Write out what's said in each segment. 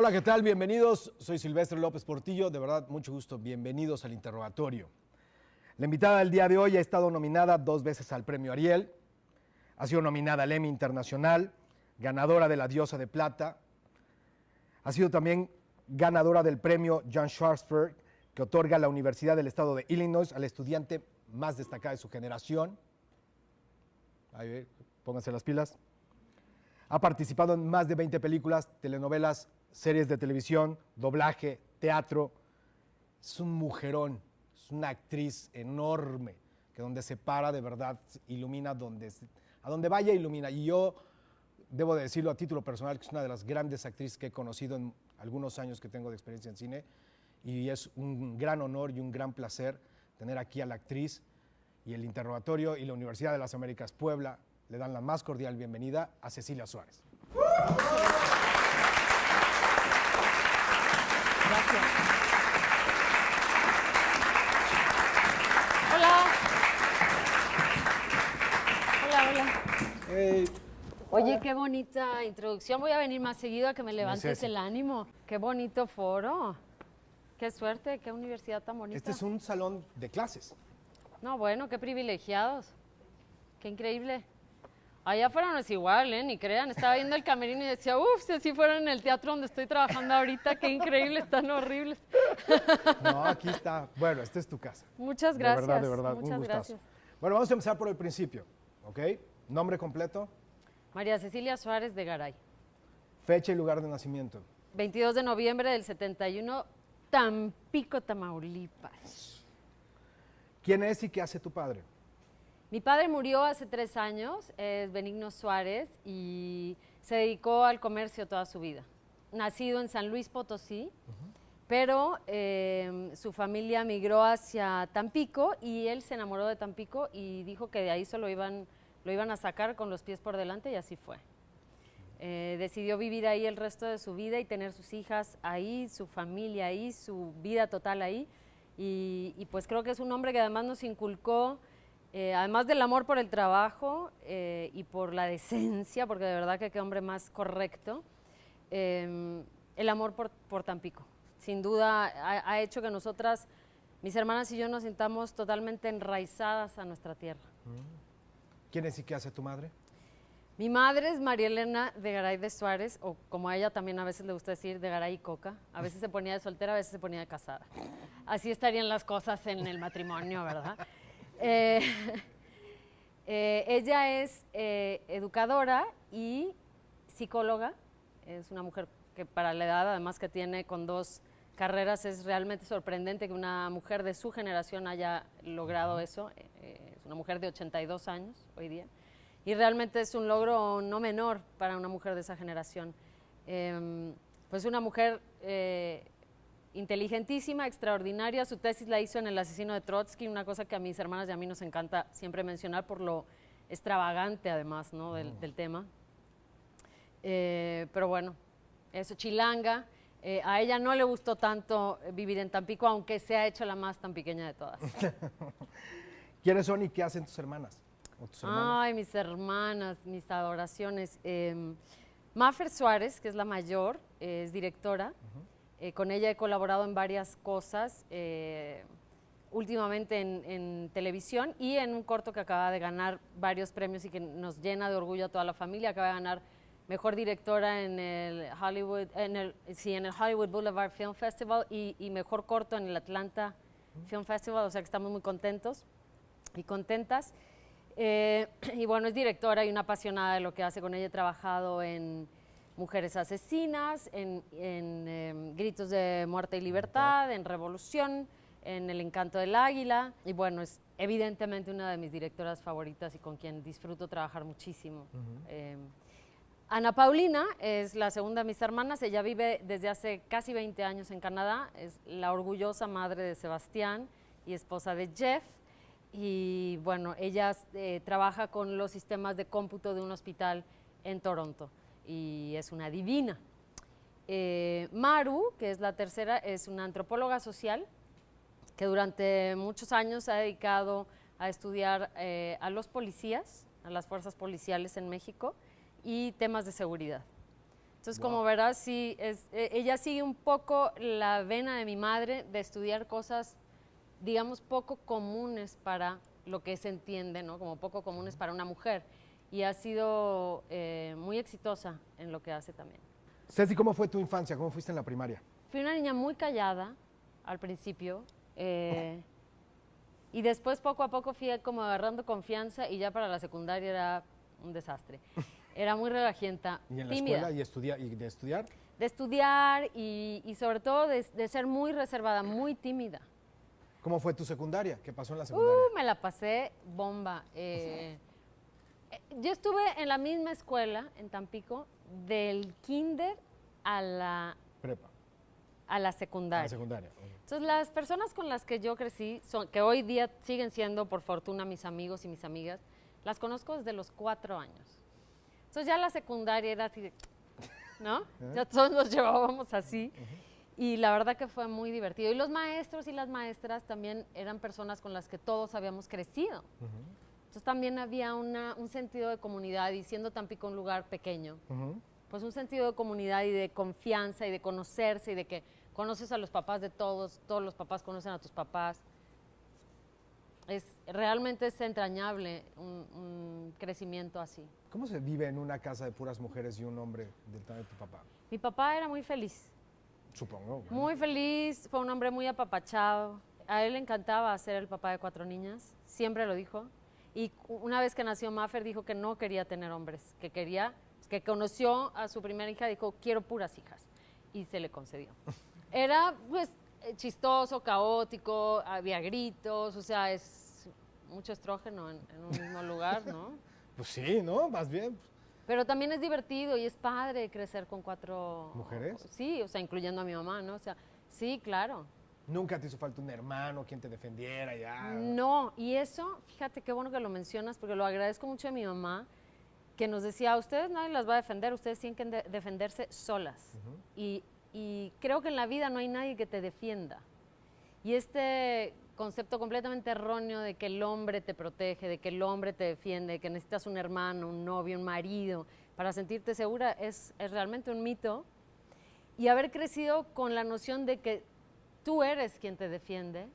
Hola, ¿qué tal? Bienvenidos. Soy Silvestre López Portillo. De verdad, mucho gusto. Bienvenidos al interrogatorio. La invitada del día de hoy ha estado nominada 2 veces al Premio Ariel. Ha sido nominada al Emmy Internacional, ganadora de la Diosa de Plata. Ha sido también ganadora del Premio John Schwarzberg, que otorga la Universidad del Estado de Illinois al estudiante más destacada de su generación. Ahí, pónganse las pilas. Ha participado en más de 20 películas, telenovelas, series de televisión, doblaje, teatro. Es un mujerón, es una actriz enorme, que donde se para de verdad ilumina, a donde vaya ilumina. Y yo debo de decirlo a título personal, que es una de las grandes actrices que he conocido en algunos años que tengo de experiencia en cine. Y es un gran honor y un gran placer tener aquí a la actriz. Y el interrogatorio y la Universidad de las Américas Puebla le dan la más cordial bienvenida a Cecilia Suárez. Gracias. Hola. Hola, hola. Hey. Oye, qué bonita introducción. Voy a venir más seguido a que me levantes el ánimo. Qué bonito foro. Qué suerte, qué universidad tan bonita. Este es un salón de clases. No, bueno, qué privilegiados. Qué increíble. Allá afuera no es igual, ni crean. Estaba viendo el camerino y decía, uff, si así fuera en el teatro donde estoy trabajando ahorita, qué increíble, están horribles. No, aquí está. Bueno, esta es tu casa. Muchas gracias. De verdad, muchas un gustazo. gracias. Bueno, vamos a empezar por el principio, ¿ok? Nombre completo, María Cecilia Suárez de Garay. fecha y lugar de nacimiento. 22 de noviembre del 71, Tampico, Tamaulipas. ¿Quién es y qué hace tu padre? Mi padre murió hace 3 años, es Benigno Suárez, y se dedicó al comercio toda su vida. Nacido en San Luis Potosí, pero su familia migró hacia Tampico y él se enamoró de Tampico y dijo que de ahí solo lo iban a sacar con los pies por delante, y así fue. Decidió vivir ahí el resto de su vida y tener sus hijas ahí, su familia ahí, su vida total ahí. Y pues creo que es un hombre que además nos inculcó, además del amor por el trabajo y por la decencia, porque de verdad que qué hombre más correcto, el amor por Tampico. Sin duda ha hecho que nosotras, mis hermanas y yo, nos sintamos totalmente enraizadas a nuestra tierra. ¿Quién es y qué hace tu madre? Mi madre es María Elena de Garay de Suárez, o como a ella también a veces le gusta decir, de Garay y Coca. A veces se ponía de soltera, a veces se ponía de casada. Así estarían las cosas en el matrimonio, ¿verdad? Ella es educadora y psicóloga. Es una mujer que para la edad, además que tiene con 2 carreras, es realmente sorprendente que una mujer de su generación haya logrado eso. Es una mujer de 82 años hoy día. Y realmente es un logro no menor para una mujer de esa generación. Pues una mujer inteligentísima, extraordinaria. Su tesis la hizo en El asesino de Trotsky, una cosa que a mis hermanas y a mí nos encanta siempre mencionar por lo extravagante además, ¿no? del tema. Pero bueno, eso, chilanga. A ella no le gustó tanto vivir en Tampico, aunque se ha hecho la más tampiqueña de todas. ¿Quiénes son y qué hacen tus hermanas? ¿O tus hermanos? Ay, mis hermanas, mis adoraciones. Mafer Suárez, que es la mayor, es directora. Con ella he colaborado en varias cosas, últimamente en televisión y en un corto que acaba de ganar varios premios y que nos llena de orgullo a toda la familia. Acaba de ganar mejor directora en el Hollywood Boulevard Film Festival y mejor corto en el Atlanta Film Festival, o sea que estamos muy contentos y contentas. Y bueno, es directora y una apasionada de lo que hace. Con ella he trabajado en Mujeres Asesinas, en Gritos de Muerte y Libertad, en Revolución, en El Encanto del Águila, y bueno, es evidentemente una de mis directoras favoritas y con quien disfruto trabajar muchísimo. Ana Paulina es la segunda de mis hermanas. Ella vive desde hace casi 20 años en Canadá, es la orgullosa madre de Sebastián y esposa de Jeff. Y bueno, ella trabaja con los sistemas de cómputo de un hospital en Toronto y es una divina. Maru, que es la tercera, es una antropóloga social que durante muchos años se ha dedicado a estudiar a los policías, a las fuerzas policiales en México y temas de seguridad. Entonces, Wow. como verás, sí, ella sigue un poco la vena de mi madre de estudiar cosas, digamos, poco comunes para lo que se entiende, ¿no? Como poco comunes para una mujer. Y ha sido muy exitosa en lo que hace también. Ceci, ¿cómo fue tu infancia? ¿Cómo fuiste en la primaria? Fui una niña muy callada al principio. Y después, poco a poco, fui como agarrando confianza y ya para la secundaria era un desastre. Era muy relajienta, ¿Y en la tímida. escuela y de estudiar? De estudiar y sobre todo de ser muy reservada, muy tímida. ¿Cómo fue tu secundaria? ¿Qué pasó en la secundaria? Me la pasé bomba. Yo estuve en la misma escuela, en Tampico, del kinder a la Prepa. a la A secundaria. la secundaria. Ok. Entonces, las personas con las que yo crecí, que hoy día siguen siendo, por fortuna, mis amigos y mis amigas, las conozco desde los 4 años. Entonces, ya la secundaria era así de, ¿no? Ya todos nos llevábamos así. Y la verdad que fue muy divertido. Y los maestros y las maestras también eran personas con las que todos habíamos crecido. Entonces, también había un sentido de comunidad, y siendo Tampico un lugar pequeño, pues un sentido de comunidad y de confianza y de conocerse y de que conoces a los papás de todos, todos los papás conocen a tus papás. Realmente es entrañable un crecimiento así. ¿Cómo se vive en una casa de puras mujeres y un hombre del tamaño de tu papá? Mi papá era muy feliz, Supongo. ¿no? muy feliz, fue un hombre muy apapachado. A él le encantaba ser el papá de 4 niñas, siempre lo dijo. Y una vez que nació Maffer dijo que no quería tener hombres, que conoció a su primera hija, dijo, quiero puras hijas. Y se le concedió. Era, pues, chistoso, caótico, había gritos, o sea, es mucho estrógeno en un mismo lugar, ¿no? Pues sí, ¿no? Más bien. Pero también es divertido y es padre crecer con 4... ¿Mujeres? Sí, o sea, incluyendo a mi mamá, ¿no? O sea, sí, claro. Nunca te hizo falta un hermano, quien te defendiera ya. No, y eso, fíjate qué bueno que lo mencionas, porque lo agradezco mucho a mi mamá, que nos decía, a ustedes nadie las va a defender, ustedes tienen que defenderse solas. Y creo que en la vida no hay nadie que te defienda. Y este concepto completamente erróneo de que el hombre te protege, de que el hombre te defiende, de que necesitas un hermano, un novio, un marido para sentirte segura, es realmente un mito. Y haber crecido con la noción de que tú eres quien te defiende,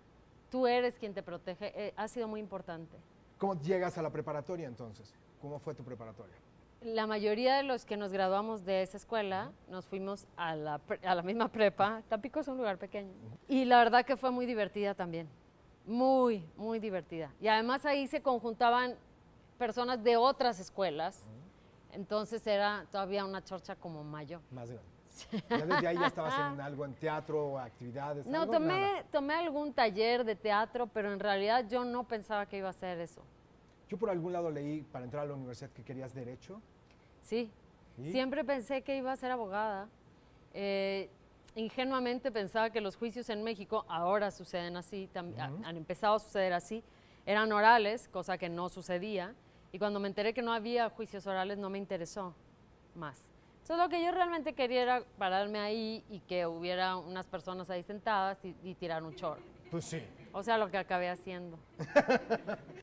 tú eres quien te protege, ha sido muy importante. ¿Cómo llegas a la preparatoria entonces? ¿Cómo fue tu preparatoria? La mayoría de los que nos graduamos de esa escuela nos fuimos a la misma prepa. Tampico es un lugar pequeño. Y la verdad que fue muy divertida también. Muy, muy divertida. Y además ahí se conjuntaban personas de otras escuelas. Entonces era todavía una chorcha como mayor. Más grande. ¿Ya desde ahí ya estabas en algo, en teatro o actividades? No, algo? Nada. tomé algún taller de teatro, pero en realidad yo no pensaba que iba a hacer eso. Yo por algún lado leí para entrar a la universidad que querías derecho. Sí, ¿Sí? siempre pensé que iba a ser abogada. Ingenuamente pensaba que los juicios en México ahora suceden así, han empezado a suceder así. Eran orales, cosa que no sucedía. Y cuando me enteré que no había juicios orales, no me interesó más. Entonces lo que yo realmente quería era pararme ahí y que hubiera unas personas ahí sentadas y tirar un chorro. Pues sí. O sea, lo que acabé haciendo.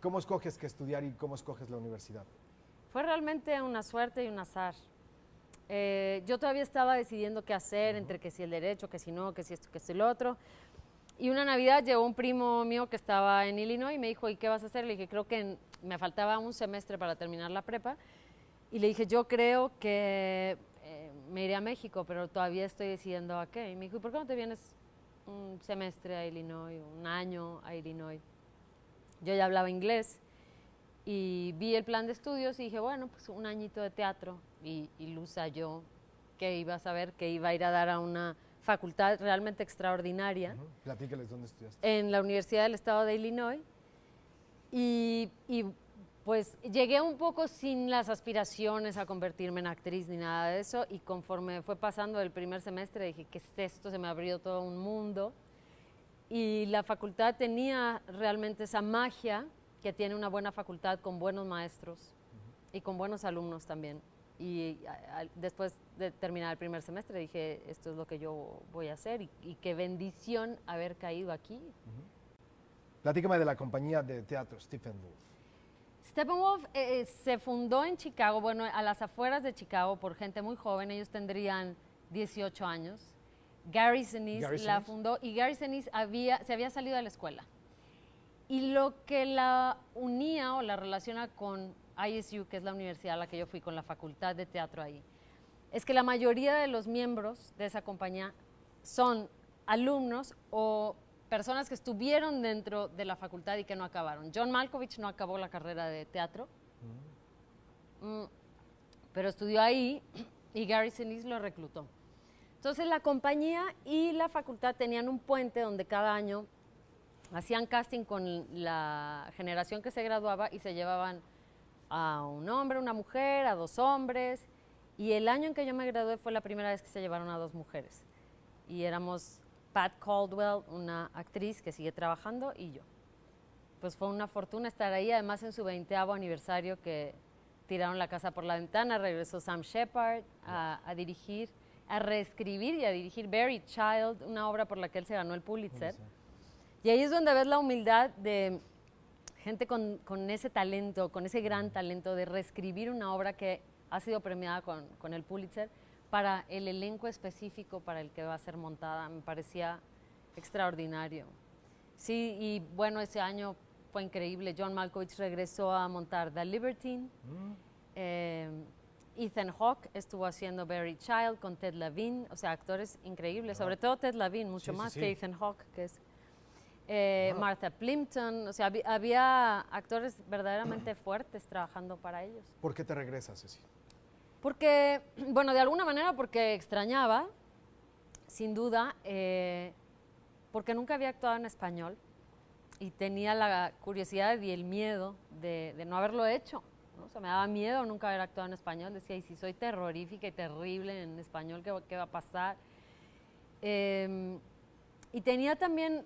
¿Cómo escoges qué estudiar y cómo escoges la universidad? Fue realmente una suerte y un azar. Yo todavía estaba decidiendo qué hacer, entre que si el derecho, que si no, que si esto, que si lo otro. Y una Navidad llegó un primo mío que estaba en Illinois y me dijo, ¿y qué vas a hacer? Le dije, creo que me faltaba un semestre para terminar la prepa. Y le dije, yo creo que me iré a México, pero todavía estoy decidiendo a qué. Y me dijo, ¿y por qué no te vienes un semestre a Illinois, un año a Illinois? Yo ya hablaba inglés y vi el plan de estudios y dije, bueno, pues un añito de teatro. Y Luz yo que iba a saber que iba a ir a dar a una facultad realmente extraordinaria Platícales dónde estudiaste. en la Universidad del Estado de Illinois. Y pues llegué un poco sin las aspiraciones a convertirme en actriz ni nada de eso, y conforme fue pasando el primer semestre dije, ¿qué es esto? Se me abrió todo un mundo. Y la facultad tenía realmente esa magia que tiene una buena facultad con buenos maestros y con buenos alumnos también. Y después de terminar el primer semestre dije, esto es lo que yo voy a hacer, y qué bendición haber caído aquí. Platícame de la compañía de teatro Stephen Wolf. Steppenwolf se fundó en Chicago, bueno, a las afueras de Chicago por gente muy joven, ellos tendrían 18 años. Gary Sinise la fundó y Gary Sinise se había salido de la escuela. Y lo que la unía o la relaciona con ISU, que es la universidad a la que yo fui, con la facultad de teatro ahí, es que la mayoría de los miembros de esa compañía son alumnos o personas que estuvieron dentro de la facultad y que no acabaron. John Malkovich no acabó la carrera de teatro, pero estudió ahí y Gary Sinise lo reclutó. Entonces la compañía y la facultad tenían un puente donde cada año hacían casting con la generación que se graduaba y se llevaban a un hombre, una mujer, a 2 hombres. Y el año en que yo me gradué fue la primera vez que se llevaron a 2 mujeres. Y éramos Pat Caldwell, una actriz que sigue trabajando, y yo. Pues fue una fortuna estar ahí, además en su 20º aniversario que tiraron la casa por la ventana, regresó Sam Shepard a dirigir, a reescribir y a dirigir Buried Child, una obra por la que él se ganó el Pulitzer. Y ahí es donde ves la humildad de gente con ese talento, con ese gran talento de reescribir una obra que ha sido premiada con el Pulitzer para el elenco específico para el que va a ser montada. Me parecía extraordinario. Sí, y bueno, ese año fue increíble. John Malkovich regresó a montar The Libertine. Ethan Hawke estuvo haciendo Buried Child con Ted Levine, o sea, actores increíbles, sobre todo Ted Levine, mucho más que Ethan Hawke, que es Martha Plimpton, o sea, había actores verdaderamente fuertes trabajando para ellos. ¿Por qué te regresas, Ceci? Porque, bueno, de alguna manera porque extrañaba, sin duda, porque nunca había actuado en español y tenía la curiosidad y el miedo de no haberlo hecho, ¿no? O sea, me daba miedo nunca haber actuado en español. Decía, y si soy terrorífica y terrible en español, ¿qué va a pasar? Y tenía también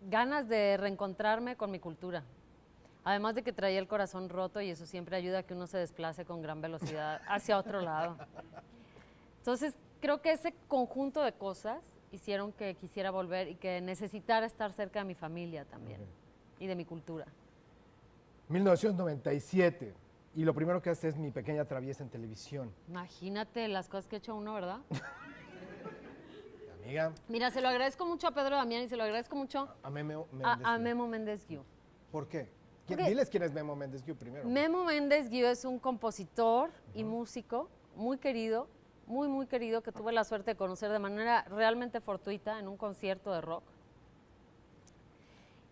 ganas de reencontrarme con mi cultura. Además de que traía el corazón roto y eso siempre ayuda a que uno se desplace con gran velocidad hacia otro lado. Entonces, creo que ese conjunto de cosas hicieron que quisiera volver y que necesitara estar cerca de mi familia también y de mi cultura. 1997, y lo primero que hace es Mi Pequeña Traviesa en televisión. Imagínate las cosas que ha hecho uno, ¿verdad? Amiga. Mira, se lo agradezco mucho a Pedro Damián y se lo agradezco mucho a Memo Méndez Guiú. ¿Por qué? Diles quién es Memo Méndez Guiú primero. Memo Méndez Guiú es un compositor y músico muy querido, muy querido, que tuve la suerte de conocer de manera realmente fortuita en un concierto de rock.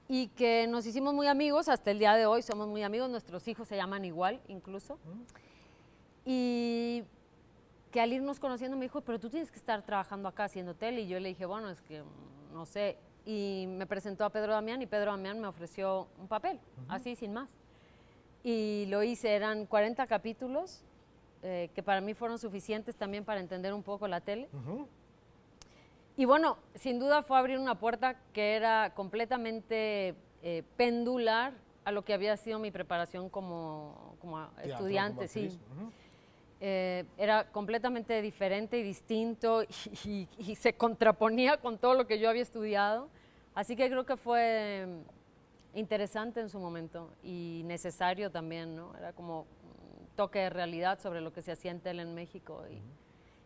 Y que nos hicimos muy amigos, hasta el día de hoy somos muy amigos, nuestros hijos se llaman igual incluso. Y que al irnos conociendo me dijo, pero tú tienes que estar trabajando acá haciendo tele. Y yo le dije, bueno, es que no sé. Y me presentó a Pedro Damián y Pedro Damián me ofreció un papel, así sin más. Y lo hice, eran 40 capítulos, que para mí fueron suficientes también para entender un poco la tele. Y bueno, sin duda fue abrir una puerta que era completamente pendular a lo que había sido mi preparación como estudiante, sí. Era completamente diferente y distinto y se contraponía con todo lo que yo había estudiado. Así que creo que fue interesante en su momento y necesario también, ¿no? Era como un toque de realidad sobre lo que se hacía en tele en México.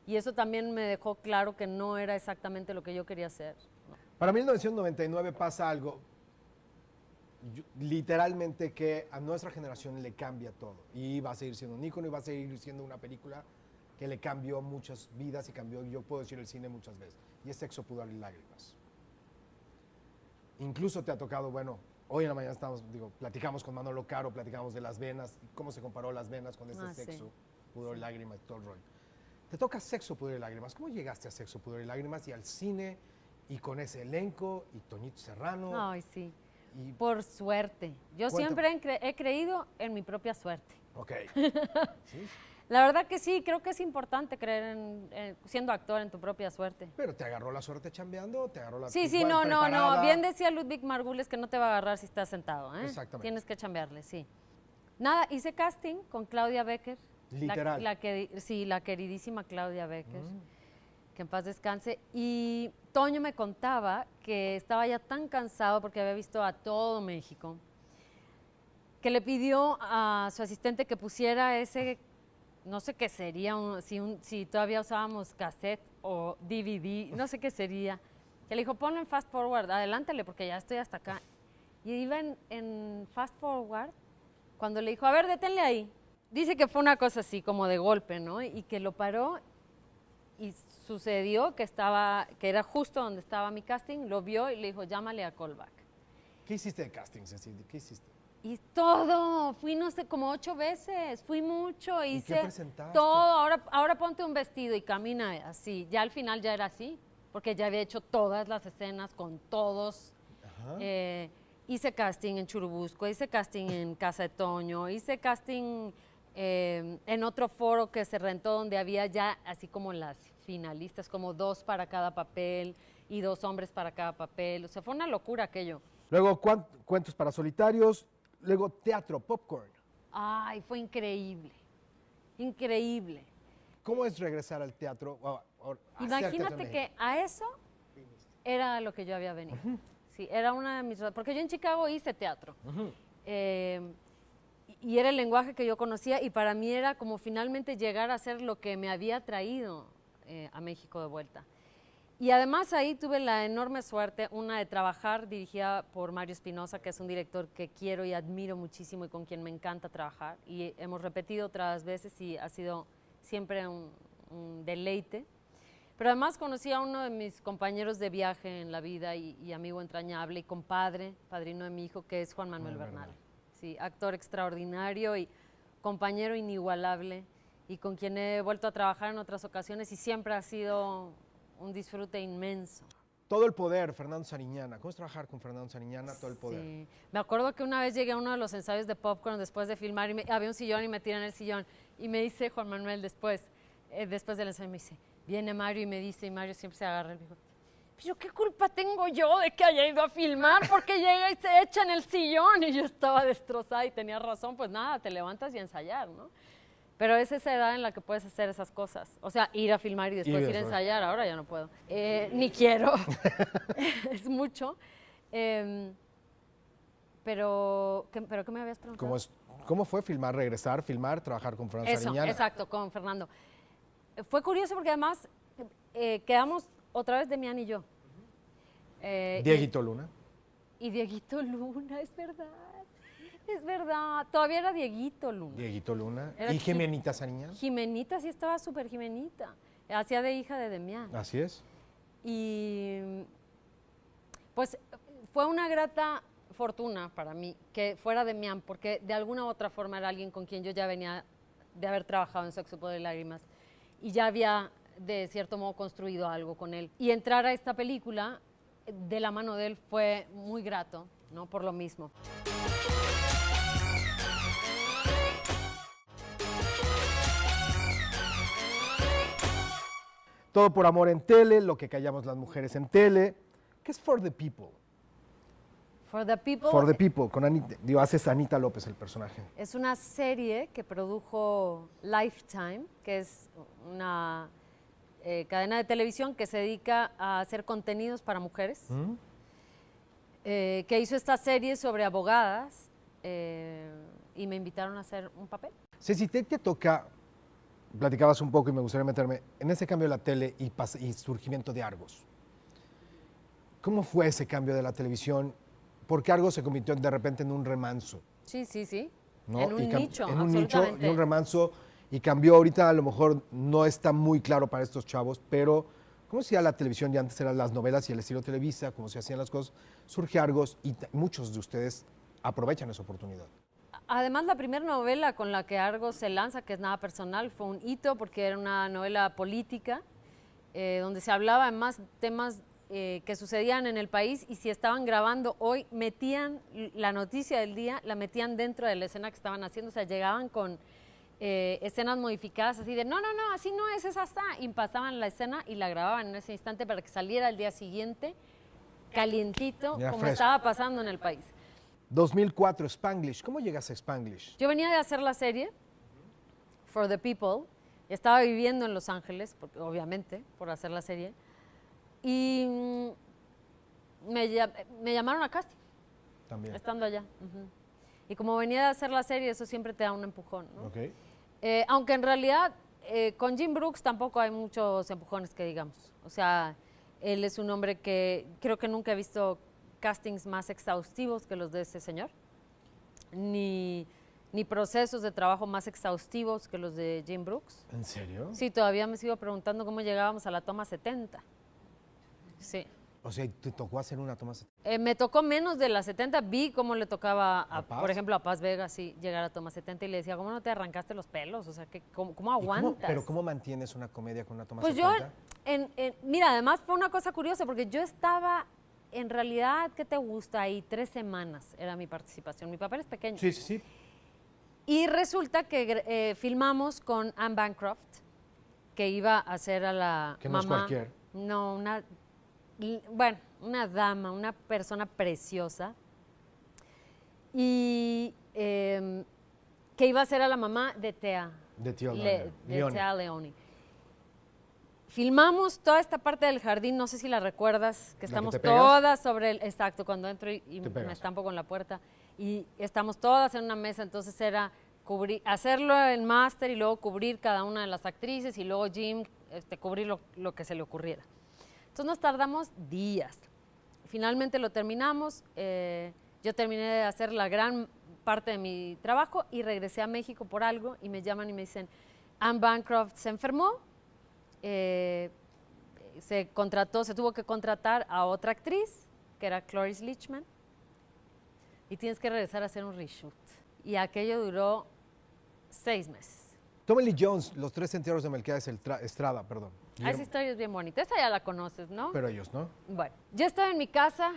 Y eso también me dejó claro que no era exactamente lo que yo quería hacer, ¿no? Para 1999 pasa algo, literalmente, que a nuestra generación le cambia todo. Y va a seguir siendo un ícono y va a seguir siendo una película que le cambió muchas vidas y cambió, yo puedo decir, el cine muchas veces. Y es Sexo, Pudor y Lágrimas. Incluso te ha tocado, bueno, hoy en la mañana platicamos con Manolo Caro, platicamos de Las Venas, cómo se comparó Las Venas con este Sexo, Pudor y Lágrimas y todo el rollo. Te toca Sexo, Pudor y Lágrimas. ¿Cómo llegaste a Sexo, Pudor y Lágrimas y al cine y con ese elenco y Toñito Serrano? Ay, sí. Por suerte. Yo siempre he creído en mi propia suerte. Ok. ¿Sí? La verdad que sí, creo que es importante creer siendo actor en tu propia suerte. ¿Pero te agarró la suerte chambeando? ¿Te agarró la Sí, no. Bien decía Ludwig Margules que no te va a agarrar si estás sentado, ¿eh? Exactamente. Tienes que chambearle, sí. Nada, hice casting con Claudia Becker. Literal. La queridísima Claudia Becker, que en paz descanse. Y Toño me contaba que estaba ya tan cansado porque había visto a todo México que le pidió a su asistente que pusiera ese, no sé qué sería, si todavía usábamos cassette o DVD, no sé qué sería. Que le dijo, ponlo en fast forward, adelántale porque ya estoy hasta acá. Y iba en fast forward cuando le dijo, a ver, deténle ahí. Dice que fue una cosa así, como de golpe, ¿no? Y que lo paró y sucedió que era justo donde estaba mi casting, lo vio y le dijo, llámale a callback. ¿Qué hiciste de casting, Ceci? ¿Qué hiciste? Y todo, fui no sé, como 8 veces, fui mucho, hice qué presentaste? todo, ahora ponte un vestido y camina así. Ya al final ya era así, porque ya había hecho todas las escenas con todos. Ajá. Hice casting en Churubusco, hice casting en Casa de Toño, hice casting en otro foro que se rentó donde había ya así como las finalistas, como 2 para cada papel y 2 hombres para cada papel. O sea, fue una locura aquello. Luego, cuentos para solitarios. Luego, teatro, Popcorn. Ay, fue increíble, increíble. ¿Cómo es regresar al teatro? Imagínate que a eso era a lo que yo había venido. Sí, era una de mis... Porque yo en Chicago hice teatro. Y era el lenguaje que yo conocía y para mí era como finalmente llegar a ser lo que me había traído a México de vuelta. Y además ahí tuve la enorme suerte, una de trabajar dirigida por Mario Espinosa, que es un director que quiero y admiro muchísimo y con quien me encanta trabajar. Y hemos repetido otras veces y ha sido siempre un deleite. Pero además conocí a uno de mis compañeros de viaje en la vida y amigo entrañable y compadre, padrino de mi hijo, que es Juan Manuel Bernal. Sí, actor extraordinario y compañero inigualable y con quien he vuelto a trabajar en otras ocasiones y siempre ha sido un disfrute inmenso. Todo el poder, Fernando Sariñana. ¿Cómo es trabajar con Fernando Sariñana? Todo el poder. Sí. Me acuerdo que una vez llegué a uno de los ensayos de Popcorn después de filmar y había un sillón y me tiran el sillón y me dice Juan Manuel después del ensayo me dice, viene Mario y me dice, y Mario siempre se agarra el bigote. Pero ¿qué culpa tengo yo de que haya ido a filmar? Porque llega y se echa en el sillón y yo estaba destrozada y tenía razón, pues nada, te levantas y ensayar, ¿no? Pero es esa edad en la que puedes hacer esas cosas. O sea, ir a filmar y después ir a ensayar, ahora ya no puedo. Ni quiero, es mucho. Pero ¿qué me habías preguntado? ¿Cómo fue regresar, filmar, trabajar con Fernando Sariñana? Exacto, con Fernando. Fue curioso porque además quedamos otra vez Demián y yo. Dieguito Luna. Y Dieguito Luna, es verdad. Es verdad, todavía era Dieguito Luna. Dieguito Luna. Era ¿Y Jimenita Sariñana? Jimenita, sí estaba súper Jimenita. Hacía de hija de Demián. Así es. Y pues fue una grata fortuna para mí que fuera Demián, porque de alguna u otra forma era alguien con quien yo ya venía de haber trabajado en Sexo, Poder y Lágrimas. Y ya había, de cierto modo, construido algo con él. Y entrar a esta película de la mano de él fue muy grato, ¿no? Por lo mismo. Todo por amor en tele, lo que callamos las mujeres en tele. ¿Qué es For the People? For the People. For the People, con Anita, haces Anita López el personaje. Es una serie que produjo Lifetime, que es una cadena de televisión que se dedica a hacer contenidos para mujeres, que hizo esta serie sobre abogadas y me invitaron a hacer un papel. Ceci, te toca, platicabas un poco y me gustaría meterme en ese cambio de la tele y surgimiento de Argos. ¿Cómo fue ese cambio de la televisión? Porque Argos se convirtió de repente en un remanso. Sí, sí, sí. ¿no? En un nicho, en un nicho, absolutamente. en un remanso, y cambió. Ahorita a lo mejor no está muy claro para estos chavos, pero ¿cómo se hacía la televisión? Ya antes eran las novelas y el estilo Televisa, cómo se hacían las cosas. Surge Argos y muchos de ustedes aprovechan esa oportunidad. Además, la primera novela con la que Argos se lanza, que es Nada Personal, fue un hito porque era una novela política, donde se hablaba de más temas que sucedían en el país, y si estaban grabando hoy, metían la noticia del día, la metían dentro de la escena que estaban haciendo, o sea, llegaban con escenas modificadas así de, no, así no es, esa está, y pasaban la escena y la grababan en ese instante para que saliera al día siguiente calientito, como fresco. estaba pasando en el país. 2004, Spanglish. ¿Cómo llegas a Spanglish? Yo venía de hacer la serie, For the People, estaba viviendo en Los Ángeles, porque, obviamente, por hacer la serie, y me llamaron a casting, También. estando allá. Y como venía de hacer la serie, eso siempre te da un empujón, ¿no? Ok. Aunque en realidad con Jim Brooks tampoco hay muchos empujones que digamos. O sea, él es un hombre que creo que nunca he visto castings más exhaustivos que los de ese señor, ni procesos de trabajo más exhaustivos que los de Jim Brooks. ¿En serio? Sí, todavía me sigo preguntando cómo llegábamos a la toma 70. Sí. O sea, ¿te tocó hacer una toma? Me tocó menos de las 70, vi cómo le tocaba, ¿A Paz? por ejemplo, a Paz Vega, sí, llegar a toma 70 y le decía, ¿cómo no te arrancaste los pelos? O sea, ¿cómo aguantas? ¿Pero cómo mantienes una comedia con una toma Pues 70? mira, además fue una cosa curiosa porque yo estaba, en realidad, ¿qué te gusta? Ahí 3 semanas era mi participación. Mi papel es pequeño. Sí, sí, sí. Y resulta que filmamos con Anne Bancroft, que iba a ser a la Que no es mamá. cualquier. No, una dama, una persona preciosa. Y que iba a ser a la mamá de Thea. De Tío de Leone. Thea Leoni. Filmamos toda esta parte del jardín, no sé si la recuerdas, que ¿La que estamos te pegas? todas sobre el... Exacto, cuando entro y Te pegas. me estampo con la puerta. Y estamos todas en una mesa, entonces era hacerlo el máster y luego cubrir cada una de las actrices y luego Jim cubrir lo que se le ocurriera. Entonces nos tardamos días. Finalmente lo terminamos, yo terminé de hacer la gran parte de mi trabajo y regresé a México por algo y me llaman y me dicen, Anne Bancroft se enfermó, se tuvo que contratar a otra actriz, que era Cloris Leachman, y tienes que regresar a hacer un reshoot. Y aquello duró 6 meses. Tommy Lee Jones, Los 3 entierros de Melquiades Estrada, perdón. Esa historia es bien bonita, esa ya la conoces, ¿no? Pero ellos, ¿no? Bueno, yo estaba en mi casa,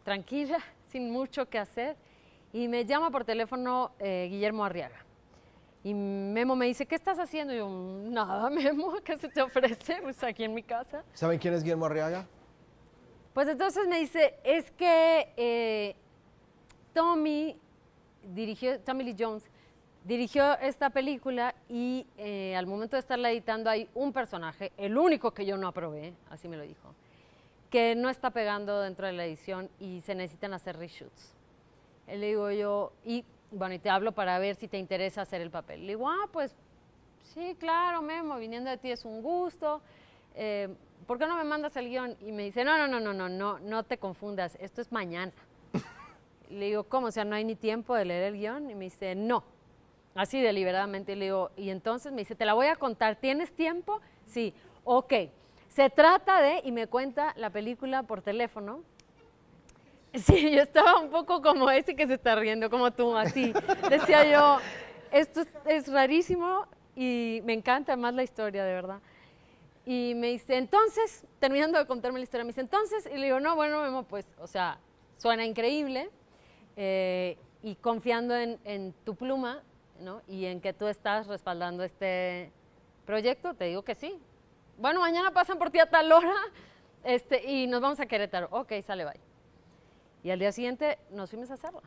tranquila, sin mucho que hacer, y me llama por teléfono Guillermo Arriaga. Y Memo me dice, ¿qué estás haciendo? Y yo, nada, Memo, ¿qué se te ofrece? Pues aquí en mi casa. ¿Saben quién es Guillermo Arriaga? Pues entonces me dice, es que Tommy Lee Jones dirigió esta película y al momento de estarla editando hay un personaje, el único que yo no aprobé, así me lo dijo, que no está pegando dentro de la edición y se necesitan hacer reshoots. Le digo yo, y bueno, y te hablo para ver si te interesa hacer el papel. Le digo, pues sí, claro, Memo, viniendo de ti es un gusto. ¿Por qué no me mandas el guión? Y me dice, no te confundas, esto es mañana. Le digo, ¿cómo? O sea, ¿no hay ni tiempo de leer el guión? Y me dice, no. Así deliberadamente. Le digo, y entonces me dice, te la voy a contar, ¿tienes tiempo? Sí, ok. Se trata de, y me cuenta la película por teléfono. Sí, yo estaba un poco como ese que se está riendo, como tú, así. Decía yo, esto es rarísimo y me encanta más la historia, de verdad. Y me dice, entonces, terminando de contarme la historia, me dice, entonces, y le digo, no, bueno, Memo, pues, o sea, suena increíble, y confiando en tu pluma, ¿no? Y en que tú estás respaldando este proyecto, te digo que sí. Bueno, mañana pasan por ti a tal hora, y nos vamos a Querétaro. Ok, sale, bye. Y al día siguiente nos fuimos a hacerla.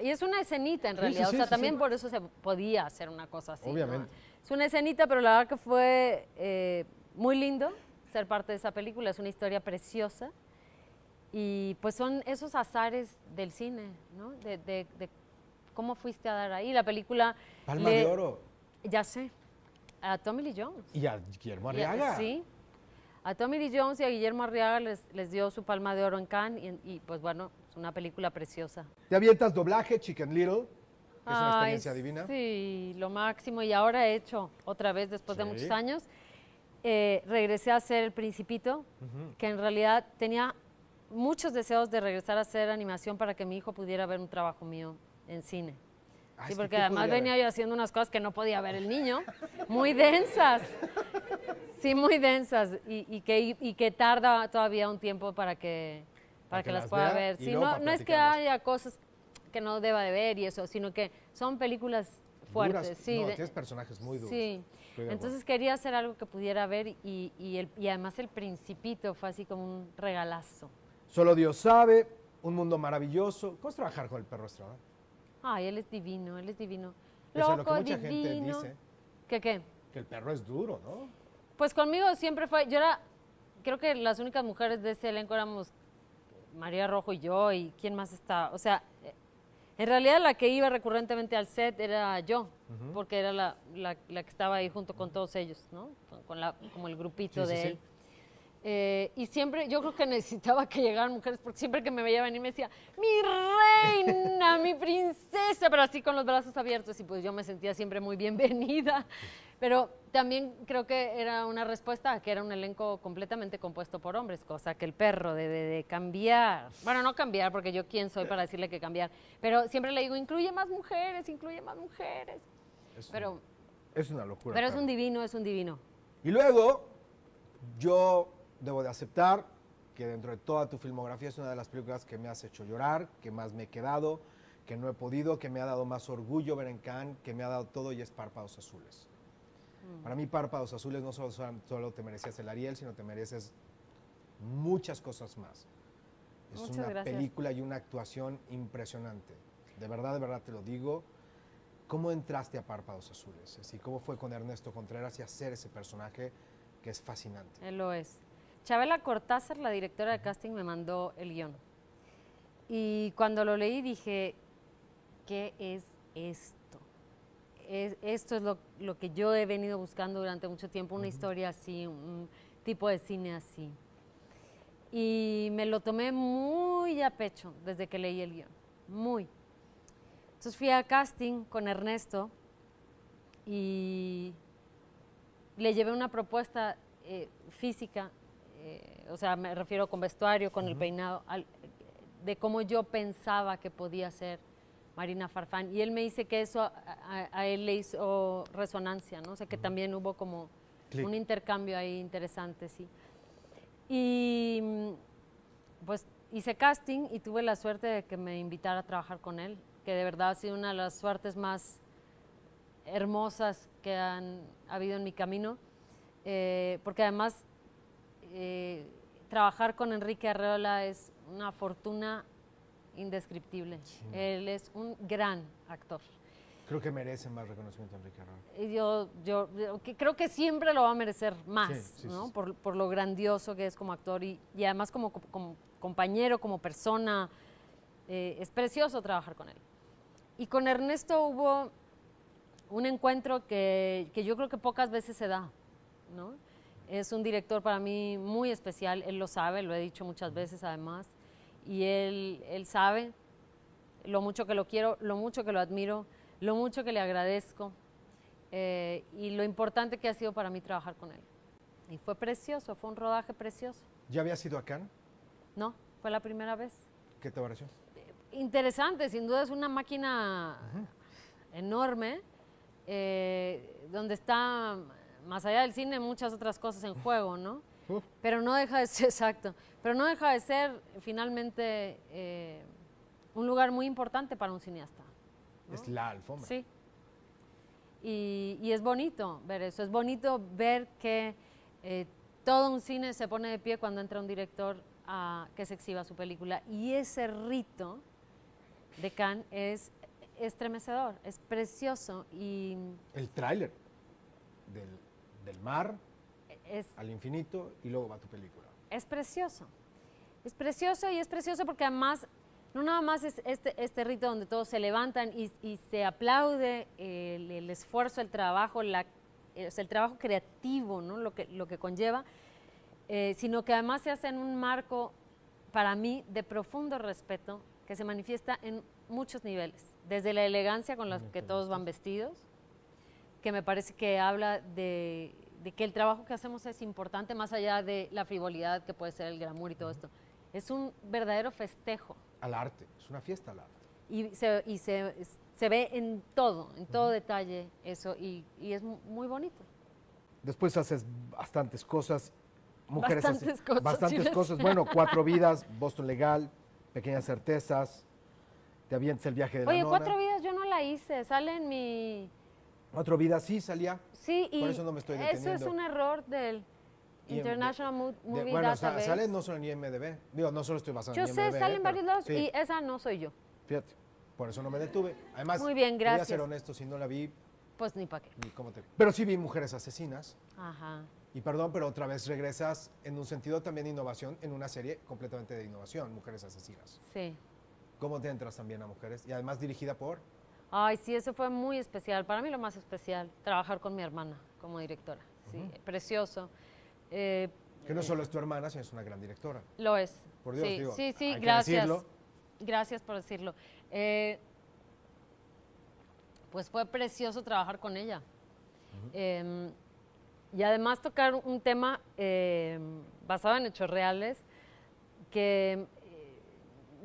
Y es una escenita en realidad, sí, o sea, sí, también sí. por eso se podía hacer una cosa así. Obviamente. ¿no? Es una escenita, pero la verdad que fue muy lindo ser parte de esa película, es una historia preciosa. Y pues son esos azares del cine, ¿no? De cómo fuiste a dar ahí. La película... Palma de Oro. Ya sé, a Tommy Lee Jones. Y a Guillermo Arriaga. Sí. A Tommy Lee Jones y a Guillermo Arriaga les dio su Palma de Oro en Cannes y pues bueno, es una película preciosa. ¿Te avientas doblaje, Chicken Little? Que es una Ay, experiencia divina. Sí, lo máximo. Y ahora he hecho otra vez, después de Sí. muchos años, regresé a hacer El Principito, que en realidad tenía muchos deseos de regresar a hacer animación para que mi hijo pudiera ver un trabajo mío en cine. Ah, Sí, es que porque ¿qué además podría venía ver? yo haciendo unas cosas que no podía ver el niño, muy densas. Sí, muy densas y que tarda todavía un tiempo para que las pueda vea ver. y Sí, luego no, para no es que platicarlas. haya cosas que no deba de ver y eso, sino que son películas fuertes. Duras. Sí, No, tienes personajes muy duros. sí. Estoy de Entonces quería hacer algo que pudiera ver y además El Principito fue así como un regalazo. Solo Dios sabe, Un mundo maravilloso. ¿Cómo es trabajar con el perro Estrada? Ay, él es divino, él es divino. Eso es lo que Loco, mucha gente divino. dice. ¿Qué? Que el perro es duro, ¿no? Pues conmigo siempre fue, creo que las únicas mujeres de ese elenco éramos María Rojo y yo, y quién más está. O sea, en realidad la que iba recurrentemente al set era yo, porque era la que estaba ahí junto con todos ellos, ¿no? Como el grupito Sí, sí, de sí. él. Y siempre, yo creo que necesitaba que llegaran mujeres, porque siempre que me veía venir me decía, mi reina, mi princesa, pero así con los brazos abiertos, y pues yo me sentía siempre muy bienvenida. Pero también creo que era una respuesta a que era un elenco completamente compuesto por hombres, cosa que el perro debe de cambiar. Bueno, no cambiar, porque yo quién soy para decirle que cambiar, pero siempre le digo, incluye más mujeres, incluye más mujeres. Pero Es una locura. es claro. un divino, es un divino. Y luego, yo debo de aceptar que dentro de toda tu filmografía es una de las películas que me has hecho llorar, que más me he quedado, que no he podido, que me ha dado más orgullo ver en Cannes, que me ha dado todo, y es Párpados Azules. Para mí, Párpados Azules no solo te merecías el Ariel, sino te mereces muchas cosas más. Es Muchas una gracias. película y una actuación impresionante. De verdad te lo digo. ¿Cómo entraste a Párpados Azules? Así, ¿cómo fue con Ernesto Contreras y hacer ese personaje que es fascinante? Él lo es. Chabela Cortázar, la directora de casting, me mandó el guión. Y cuando lo leí dije, ¿qué es esto? Esto es lo que yo he venido buscando durante mucho tiempo, una historia así, un tipo de cine así. Y me lo tomé muy a pecho desde que leí el guión, muy. Entonces fui a casting con Ernesto y le llevé una propuesta física, o sea, me refiero con vestuario, con el peinado, de cómo yo pensaba que podía ser Marina Farfán. Y él me dice que eso a él le hizo resonancia, ¿no? O sea, que también hubo como Clic. un intercambio ahí interesante, sí. Y pues hice casting y tuve la suerte de que me invitara a trabajar con él, que de verdad ha sido una de las suertes más hermosas que han habido en mi camino, porque además trabajar con Enrique Arreola es una fortuna indescriptible. Sí. Él es un gran actor. Creo que merece más reconocimiento Enrique Arreola. Y yo creo que siempre lo va a merecer más, Sí, sí, ¿no? sí. Por lo grandioso que es como actor y además como compañero, como persona. Es precioso trabajar con él. Y con Ernesto hubo un encuentro que yo creo que pocas veces se da, ¿no? Es un director para mí muy especial, él lo sabe, lo he dicho muchas veces además, y él sabe lo mucho que lo quiero, lo mucho que lo admiro, lo mucho que le agradezco y lo importante que ha sido para mí trabajar con él. Y fue precioso, fue un rodaje precioso. ¿Ya habías ido a Cannes? No, fue la primera vez. ¿Qué te pareció? Interesante, sin duda es una máquina enorme, donde está, más allá del cine, muchas otras cosas en juego, ¿no? Pero no deja de ser, exacto, pero no deja de ser finalmente un lugar muy importante para un cineasta. ¿no? Es la alfombra. Sí. Y es bonito ver eso, es bonito ver que todo un cine se pone de pie cuando entra un director a que se exhiba su película. Y ese rito de Cannes es estremecedor, es precioso y El tráiler del mar es al infinito y luego va tu película. Es precioso. Es precioso y es precioso porque además no nada más es este rito donde todos se levantan y se aplaude el esfuerzo, el trabajo, el trabajo creativo, ¿no? lo que conlleva, sino que además se hace en un marco, para mí, de profundo respeto que se manifiesta en muchos niveles. Desde la elegancia con la que todos van vestidos, que me parece que habla de que el trabajo que hacemos es importante más allá de la frivolidad que puede ser el glamour y todo esto. Es un verdadero festejo Al arte, es una fiesta al arte. y se ve en todo detalle eso y es muy bonito. Después haces bastantes cosas. Bastantes cosas, Bastantes sí, cosas. Bueno, 4 vidas, Boston Legal, Pequeñas Certezas, te avientas el viaje de la Oye, nona. 4 vidas yo no la hice, sale en mi... 4 vidas sí salía. Sí, y Por eso no me estoy eso deteniendo. es un error del International Movie Bueno, Database. sale no solo en IMDb. Digo, no solo estoy basado Yo en IMDb. sé, sale en pero varios lados sí, y esa no soy yo. fíjate, por eso no me detuve. Además, Muy bien, voy a gracias. ser honesto, si no la vi, Pues ni para qué. ni cómo te... Pero sí vi Mujeres Asesinas. Ajá. Y perdón, pero otra vez regresas en un sentido también de innovación, en una serie completamente de innovación, Mujeres Asesinas. Sí. ¿Cómo te entras también a Mujeres? Y además dirigida por... Ay, sí, eso fue muy especial. Para mí lo más especial, trabajar con mi hermana como directora. Sí, precioso. Que no solo es tu hermana, sino es una gran directora. Lo es. Por Dios, sí, digo, sí, sí, hay que gracias. decirlo. Gracias por decirlo. Pues fue precioso trabajar con ella. Y además tocar un tema basado en hechos reales que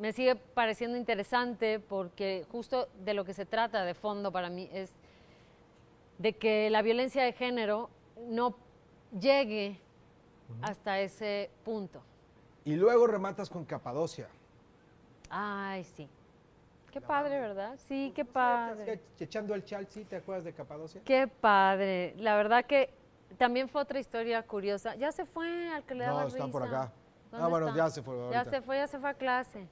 me sigue pareciendo interesante porque justo de lo que se trata de fondo para mí es de que la violencia de género no llegue hasta ese punto. Y luego rematas con Capadocia. Ay, sí. Qué padre, ¿verdad? Sí, qué padre. Echando el chal, ¿sí? ¿Te acuerdas de Capadocia? Qué padre. La verdad que también fue otra historia curiosa. Ya se fue al que le daba No, risa. están por acá. ¿Dónde Bueno, está? ya se fue ahorita. Ya se fue a clase.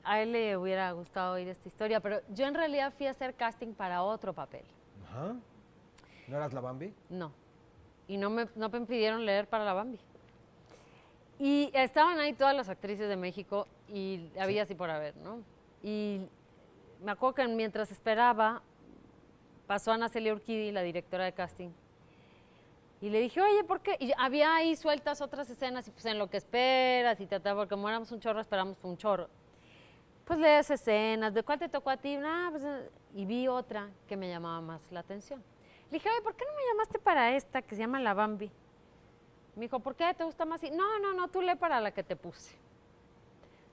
A él le hubiera gustado oír esta historia, pero yo en realidad fui a hacer casting para otro papel. Ajá. ¿No eras la Bambi? No. Y no me pidieron leer para la Bambi. Y estaban ahí todas las actrices de México y había así por haber, ¿no? Y me acuerdo que mientras esperaba, pasó Ana Celia Urquidi, la directora de casting, y le dije, oye, ¿por qué? Y había ahí sueltas otras escenas, y pues en lo que esperas, y porque como éramos un chorro, esperamos un chorro. Pues lees escenas, ¿de cuál te tocó a ti? Nah, pues, y vi otra que me llamaba más la atención. Le dije, oye, ¿por qué no me llamaste para esta que se llama La Bambi? Me dijo, ¿por qué te gusta más? Y, no, tú lee para la que te puse.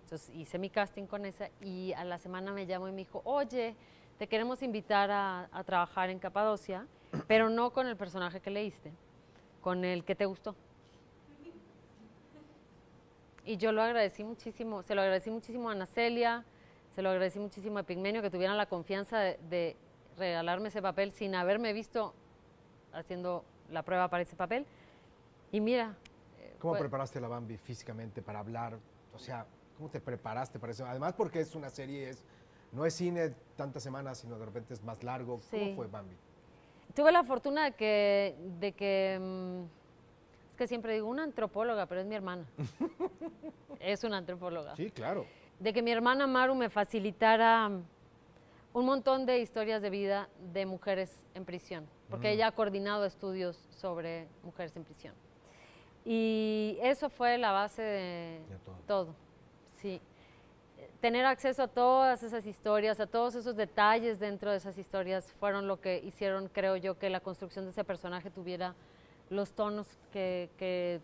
Entonces hice mi casting con esa y a la semana me llamó y me dijo, oye, te queremos invitar a trabajar en Capadocia, pero no con el personaje que leíste, con el que te gustó. Y yo lo agradecí muchísimo, se lo agradecí muchísimo a Ana Celia, se lo agradecí muchísimo a Pigmenio, que tuvieran la confianza de regalarme ese papel sin haberme visto haciendo la prueba para ese papel. Y mira. ¿Cómo preparaste a la Bambi físicamente para hablar? O sea, ¿cómo te preparaste para eso? Además, porque es una serie, no es cine tantas semanas, sino de repente es más largo. Sí. ¿Cómo fue Bambi? Tuve la fortuna de que es que siempre digo una antropóloga, pero es mi hermana. Es una antropóloga. Sí, claro. De que mi hermana Maru me facilitara un montón de historias de vida de mujeres en prisión, porque ella ha coordinado estudios sobre mujeres en prisión. Y eso fue la base de todo. Sí. Tener acceso a todas esas historias, a todos esos detalles dentro de esas historias, fueron lo que hicieron, creo yo, que la construcción de ese personaje tuviera los tonos que